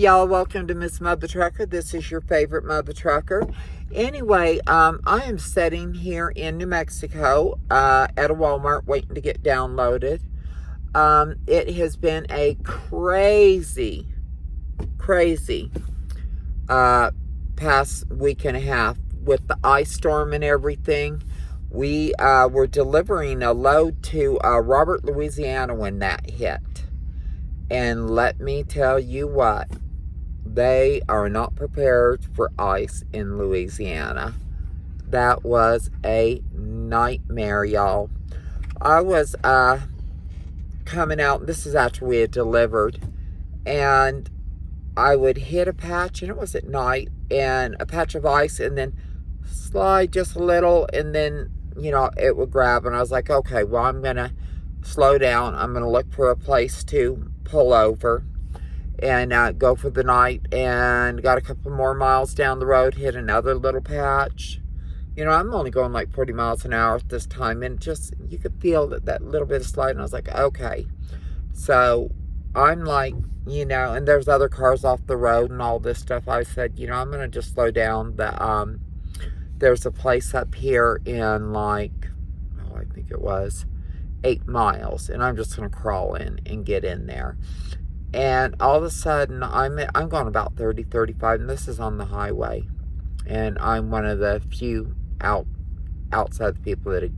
Y'all, welcome to Miss Mother Trucker. This is your favorite Mother Trucker. Anyway, I am sitting here in New Mexico at a Walmart waiting to get downloaded. It has been a crazy past week and a half with the ice storm and everything. We were delivering a load to Robert, Louisiana when that hit. And let me tell you what, they are not prepared for ice in Louisiana. That was a nightmare, y'all. I was coming out, this is after we had delivered, and I would hit a patch, and it was at night, and a patch of ice, and then slide just a little, and then, it would grab, and I was like, okay, well, I'm going to slow down. I'm going to look for a place to pull over and go for the night, and got a couple more miles down the road, hit another little patch. I'm only going like 40 miles an hour at this time, and just, you could feel that little bit of slide, and I was like, okay. So I'm like, and there's other cars off the road and all this stuff. I said, I'm going to just slow down. There's a place up here in I think it was 8 miles, and I'm just going to crawl in and get in there. And all of a sudden, I'm going about 30, 35, and this is on the highway. And I'm one of the few outside the people that had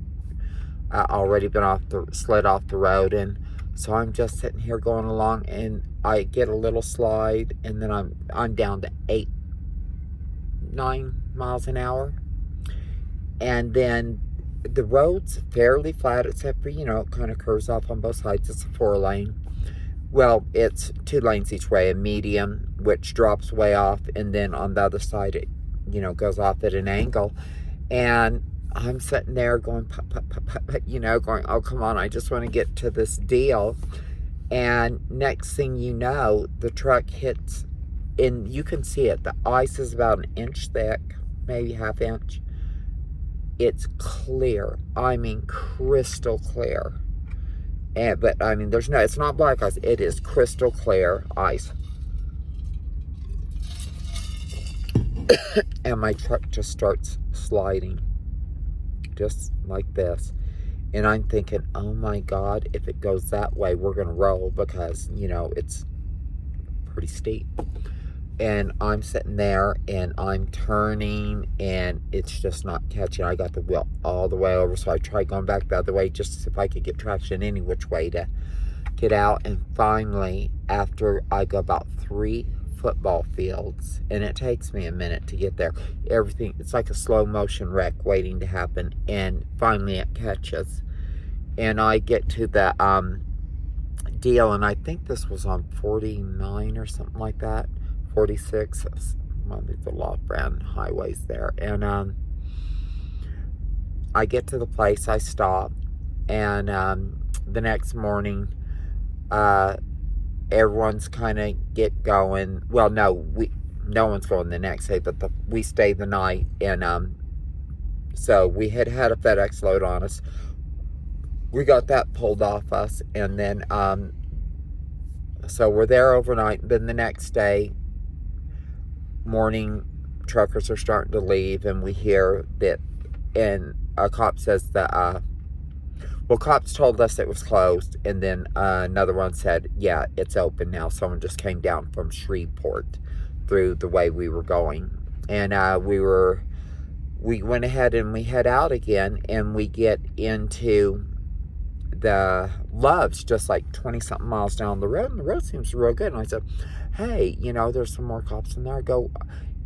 already been slid off the road. And so I'm just sitting here going along, and I get a little slide, and then I'm down to 9 miles an hour. And then the road's fairly flat, except for, it kind of curves off on both sides. It's a 4-lane. Well, it's 2 lanes each way, a medium, which drops way off, and then on the other side, it, goes off at an angle. And I'm sitting there going, pop, pop, pop, pop, going, oh, come on, I just want to get to this deal. And next thing you know, the truck hits, and you can see it. The ice is about 1 inch thick, maybe ½ inch. It's clear. I mean, crystal clear. But it's not black ice. It is crystal clear ice. And my truck just starts sliding. Just like this. And I'm thinking, oh my God, if it goes that way, we're going to roll, because, it's pretty steep. And I'm sitting there, and I'm turning, and it's just not catching. I got the wheel all the way over, so I tried going back the other way just to see if I could get traction any which way to get out. And finally, after I go about 3 football fields, and it takes me a minute to get there, it's like a slow motion wreck waiting to happen, and finally it catches. And I get to the deal, and I think this was on 49 or something like that. 46, might be the Law Brand highways there. And I get to the place, I stop, and the next morning, everyone's kind of get going. Well, no one's going the next day, but we stay the night. And so we had a FedEx load on us. We got that pulled off us, and then so we're there overnight. Then the next day morning, truckers are starting to leave, and we hear that, and a cop says that cops told us it was closed, and then another one said, yeah, it's open now. Someone just came down from Shreveport through the way we were going. And we went ahead and we head out again, and we get into the Loves, just like 20 something miles down the road, and the road seems real good. And I said, hey, there's some more cops in there. I go,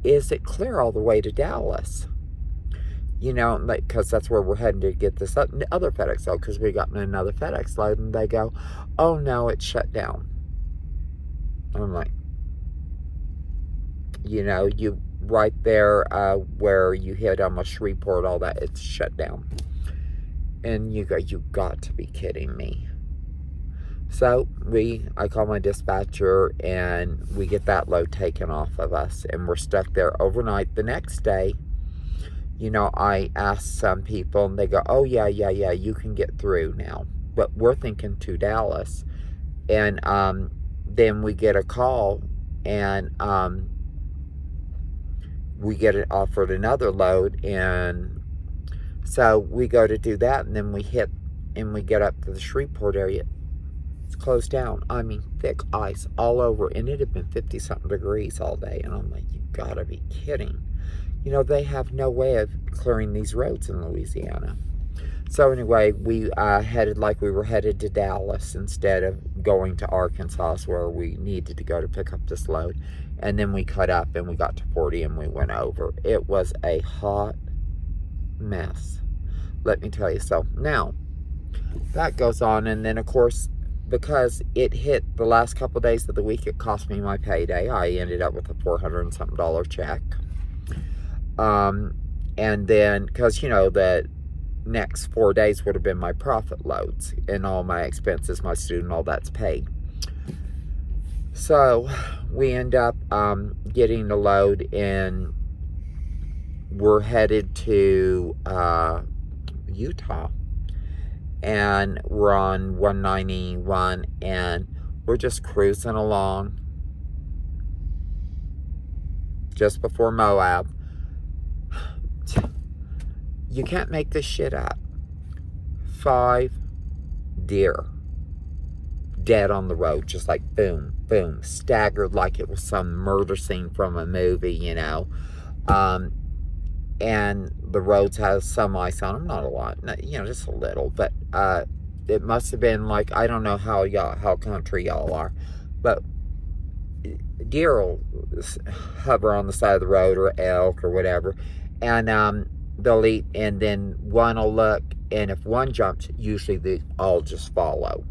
is it clear all the way to Dallas? Because that's where we're heading to get this other FedEx load, because we got another FedEx load. And they go, oh no, it's shut down. I'm like, you right there where you hit almost Shreveport, all that, it's shut down. And you got to be kidding me. So I call my dispatcher, and we get that load taken off of us, and we're stuck there overnight. The next day, I asked some people, and they go, oh yeah, you can get through now. But we're thinking to Dallas. And then we get a call, and we get it offered another load, and so we go to do that, and then we hit, and we get up to the Shreveport area. It's closed down. I mean, thick ice all over, and it had been 50-something degrees all day, and I'm like, you gotta be kidding. You know, they have no way of clearing these roads in Louisiana. So anyway, we headed like we were headed to Dallas instead of going to Arkansas, where we needed to go to pick up this load. And then we cut up and we got to 40 and we went over. It was a hot mess, let me tell you. So now that goes on, and then of course, because it hit the last couple of days of the week, it cost me my payday. I ended up with a $400 and something check. And then, because you know that next 4 days would have been my profit loads, and all my expenses, my student, all that's paid. So we end up getting the load, and we're headed to Utah, and we're on 191, and we're just cruising along just before Moab. You can't make this shit up. 5 deer dead on the road, just like boom, boom, staggered like it was some murder scene from a movie, you know. And the roads have some ice on them, not a lot, you know, just a little, but it must have been like, I don't know how country y'all are, but deer will hover on the side of the road, or elk or whatever, and they'll eat, and then one will look, and if one jumps, usually they all just follow.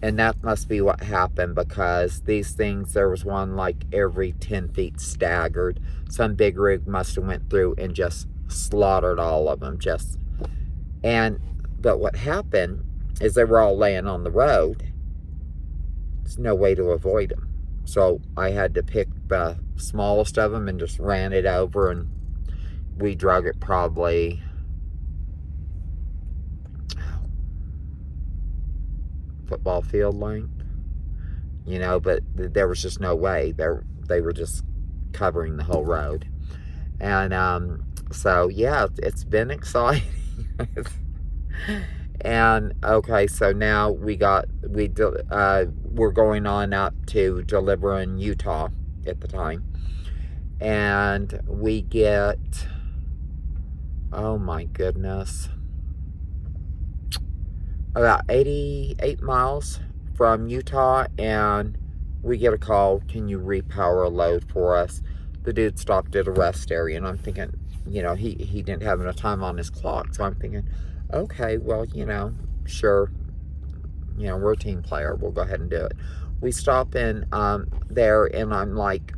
And that must be what happened, because these things, there was one like every 10 feet staggered. Some big rig must have went through and just slaughtered all of them. But what happened is they were all laying on the road. There's no way to avoid them. So I had to pick the smallest of them and just ran it over, and we drug it probably football field length, you know, but there was just no way. They were just covering the whole road. And so yeah, it's been exciting. And okay, so now we're going on up to deliver in Utah at the time, and we get, oh my goodness, about 88 miles from Utah, and we get a call, can you repower a load for us? The dude stopped at a rest area, and I'm thinking, you know, he didn't have enough time on his clock, so I'm thinking, okay, well, you know, sure, you know, we're a team player, we'll go ahead and do it. We stop in there, and I'm like,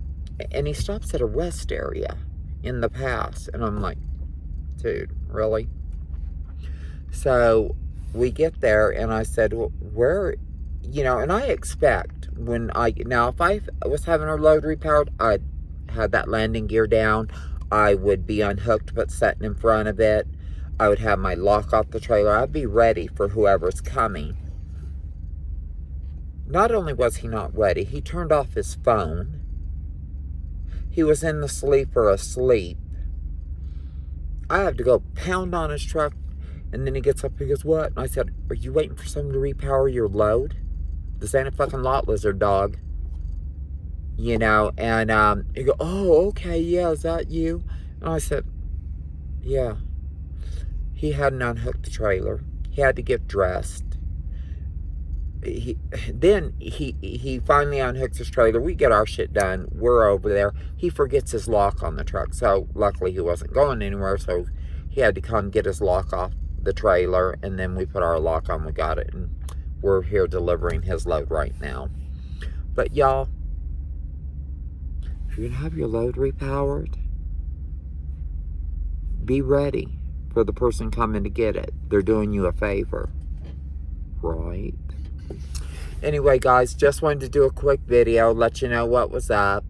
and he stops at a rest area in the pass, and I'm like, dude, really? So we get there, and I said, well, where, you know, and I expect now if I was having a load repowered, I'd have that landing gear down, I would be unhooked but sitting in front of it, I would have my lock off the trailer, I'd be ready for whoever's coming. Not only was he not ready, he turned off his phone. He was in the sleeper asleep. I have to go pound on his truck, and then he gets up, he goes, what? And I said, are you waiting for someone to repower your load? This ain't a fucking lot lizard, dog. You know, and he go, oh, okay, yeah, is that you? And I said, yeah. He hadn't unhooked the trailer. He had to get dressed. Then he finally unhooks his trailer. We get our shit done. We're over there. He forgets his lock on the truck. So luckily he wasn't going anywhere. So he had to come get his lock off the trailer. And then we put our lock on. We got it. And we're here delivering his load right now. But y'all, if you're going to have your load repowered, be ready for the person coming to get it. They're doing you a favor. Right? Anyway, guys, just wanted to do a quick video, let you know what was up.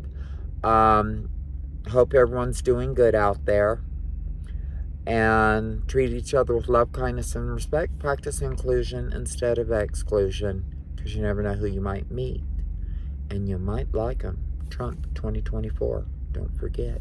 Hope everyone's doing good out there. And treat each other with love, kindness, and respect. Practice inclusion instead of exclusion, because you never know who you might meet. And you might like them. Trump 2024. Don't forget.